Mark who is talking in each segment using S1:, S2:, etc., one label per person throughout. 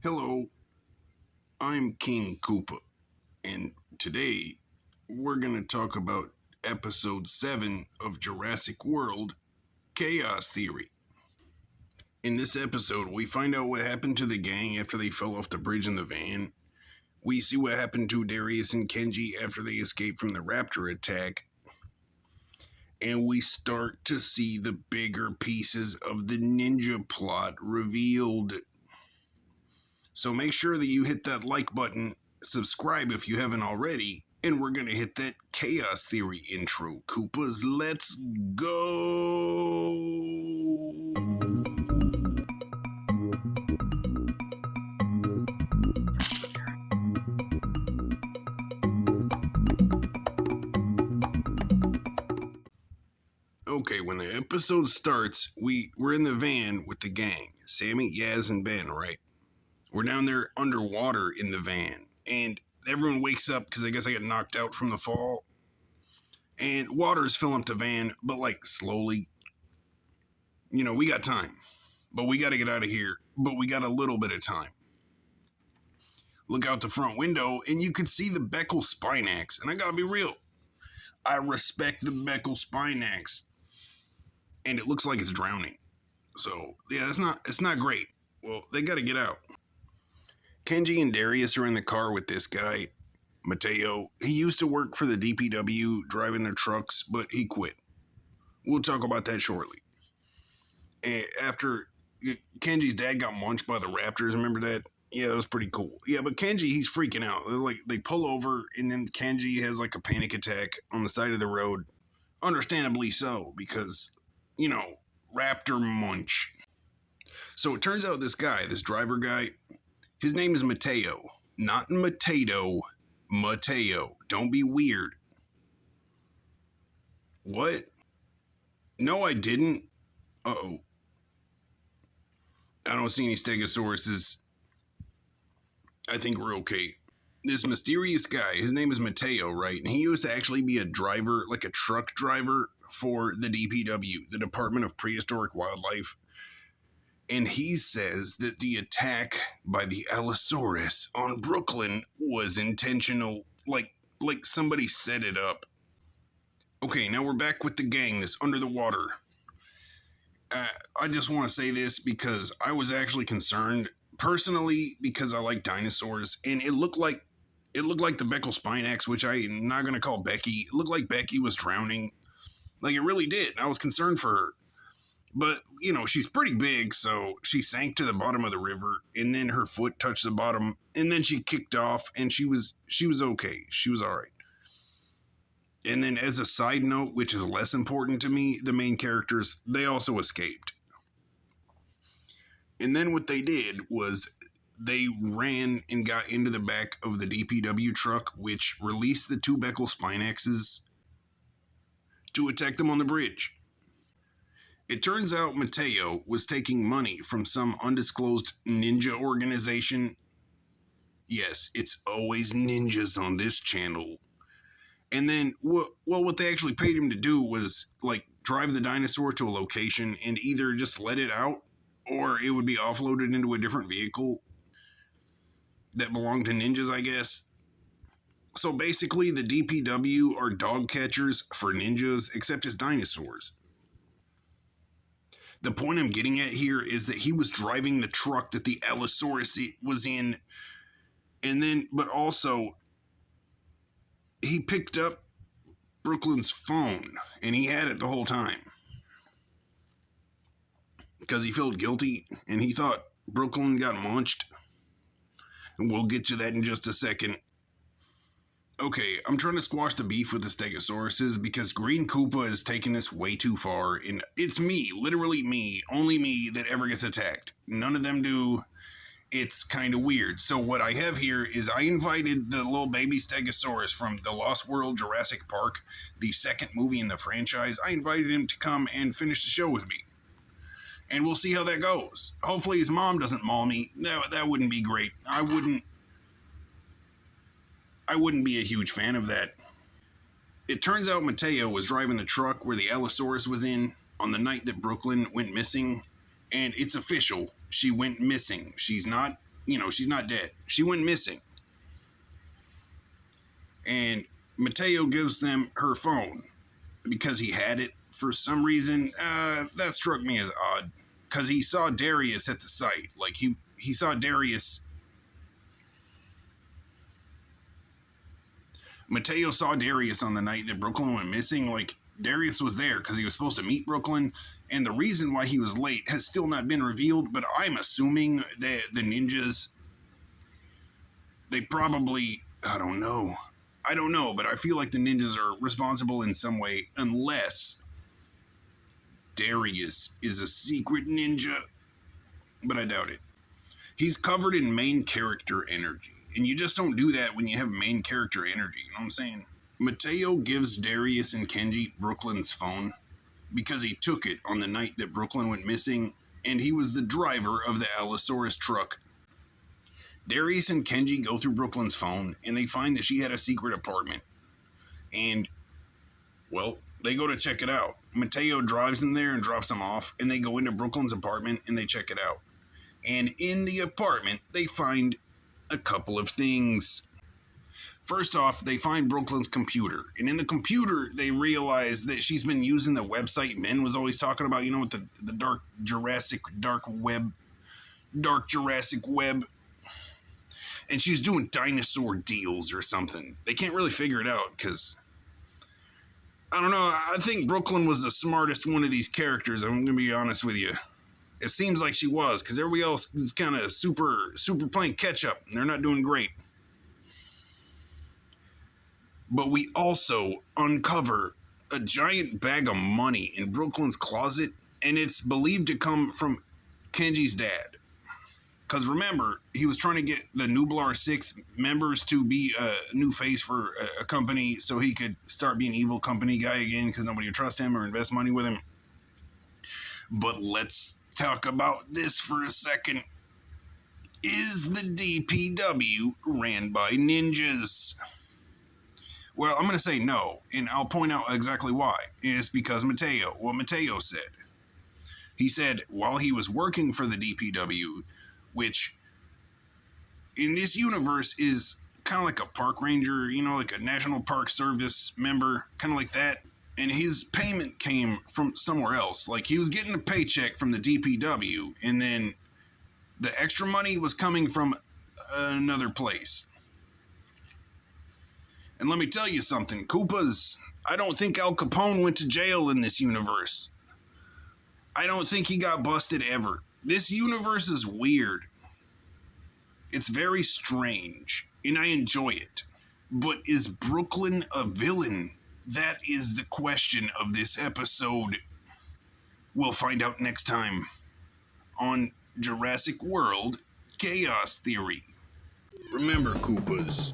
S1: Hello, I'm King Koopa, and today we're going to talk about episode 7 of Jurassic World Chaos Theory. In this episode, we find out what happened to the gang after they fell off the bridge in the van. We see what happened to Darius and Kenji after they escaped from the raptor attack. And we start to see the bigger pieces of the ninja plot revealed. So make sure that you hit that like button, subscribe if you haven't already, and we're going to hit that Chaos Theory intro. Koopas, let's go! Okay, when the episode starts, we're in the van with the gang. Sammy, Yaz, and Ben, right? We're down there underwater in the van, and everyone wakes up because I guess I got knocked out from the fall. And water's filling up the van, but like slowly. You know, we got time, but we got to get out of here. But we got a little bit of time. Look out the front window, and you can see the Beckel Spinax. And I gotta be real, I respect the Beckel Spinax, and it looks like it's drowning. So yeah, it's not great. Well, they got to get out. Kenji and Darius are in the car with this guy, Mateo. He used to work for the DPW driving their trucks, but he quit. We'll talk about that shortly. And after Kenji's dad got munched by the raptors, remember that? Yeah, that was pretty cool. Yeah, but Kenji, he's freaking out. They pull over, and then Kenji has like a panic attack on the side of the road. Understandably so, because, you know, raptor munch. So it turns out this guy, this driver guy, his name is Mateo. Not Mateo. Mateo. Don't be weird. What? No, I didn't. Uh-oh. I don't see any stegosauruses. I think we're okay. This mysterious guy, his name is Mateo, right? And he used to actually be a driver, like a truck driver for the DPW, the Department of Prehistoric Wildlife. And he says that the attack by the Allosaurus on Brooklyn was intentional, like somebody set it up. Okay, now we're back with the gang that's under the water. I just want to say this because I was actually concerned, personally, because I like dinosaurs, and it looked like the Beckel Spinax, which I'm not going to call Becky. It looked like Becky was drowning. Like, it really did. I was concerned for her. But, you know, she's pretty big, so she sank to the bottom of the river, and then her foot touched the bottom, and then she kicked off, and she was okay. She was all right. And then as a side note, which is less important to me, the main characters, they also escaped. And then what they did was they ran and got into the back of the DPW truck, which released the two Beckel Spinaxes to attack them on the bridge. It turns out Mateo was taking money from some undisclosed ninja organization. Yes, it's always ninjas on this channel. And then, what they actually paid him to do was, like, drive the dinosaur to a location and either just let it out, or it would be offloaded into a different vehicle that belonged to ninjas, I guess. So basically, the DPW are dog catchers for ninjas, except as dinosaurs. The point I'm getting at here is that he was driving the truck that the Allosaurus was in, and then, but also, he picked up Brooklyn's phone, and he had it the whole time. Because he felt guilty, and he thought Brooklyn got munched. And we'll get to that in just a second. Okay, I'm trying to squash the beef with the Stegosauruses because Green Koopa is taking this way too far, and it's me, literally me, only me that ever gets attacked. None of them do. It's kind of weird. So what I have here is I invited the little baby Stegosaurus from the Lost World Jurassic Park, the second movie in the franchise. I invited him to come and finish the show with me. And we'll see how that goes. Hopefully his mom doesn't maul me. That wouldn't be great. I wouldn't be a huge fan of that. It turns out Mateo was driving the truck where the Allosaurus was in on the night that Brooklyn went missing. And it's official. She went missing. She's not she's not dead. She went missing. And Mateo gives them her phone because he had it for some reason. That struck me as odd because he saw Darius at the site. Like he saw Darius. Mateo saw Darius on the night that Brooklyn went missing. Like, Darius was there because he was supposed to meet Brooklyn, and the reason why he was late has still not been revealed, but I'm assuming that the ninjas, they probably, I don't know, but I feel like the ninjas are responsible in some way, unless Darius is a secret ninja, but I doubt it. He's covered in main character energy. And you just don't do that when you have main character energy, you know what I'm saying? Mateo gives Darius and Kenji Brooklyn's phone because he took it on the night that Brooklyn went missing, and he was the driver of the Allosaurus truck. Darius and Kenji go through Brooklyn's phone, and they find that she had a secret apartment. And, well, they go to check it out. Mateo drives them there and drops them off, and they go into Brooklyn's apartment, and they check it out. And in the apartment, they find a couple of things. First off, they find Brooklyn's computer, and in the computer they realize that she's been using the website Men was always talking about, with the dark Jurassic web, and she's doing dinosaur deals or something. They can't really figure it out because, I don't know, I think Brooklyn was the smartest one of these characters. I'm gonna be honest with you. It seems like she was, because everybody else is kind of super playing catch-up. They're not doing great. But we also uncover a giant bag of money in Brooklyn's closet, and it's believed to come from Kenji's dad. Because remember, he was trying to get the Nublar 6 members to be a new face for a company so he could start being an evil company guy again because nobody would trust him or invest money with him. But let's talk about this for a second. Is the DPW ran by ninjas? Well, I'm going to say no, and I'll point out exactly why. It's because what Mateo said. He said while he was working for the DPW, which in this universe is kind of like a park ranger, like a National Park Service member, kind of like that. And his payment came from somewhere else. Like, he was getting a paycheck from the DPW, and then the extra money was coming from another place. And let me tell you something, Koopas, I don't think Al Capone went to jail in this universe. I don't think he got busted ever. This universe is weird. It's very strange, and I enjoy it. But is Brooklyn a villain? That is the question of this episode. We'll find out next time on Jurassic World Chaos Theory. Remember, Koopas,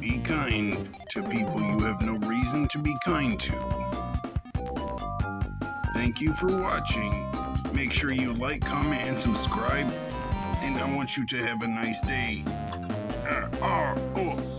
S1: be kind to people you have no reason to be kind to. Thank you for watching. Make sure you like, comment, and subscribe. And I want you to have a nice day. Oh.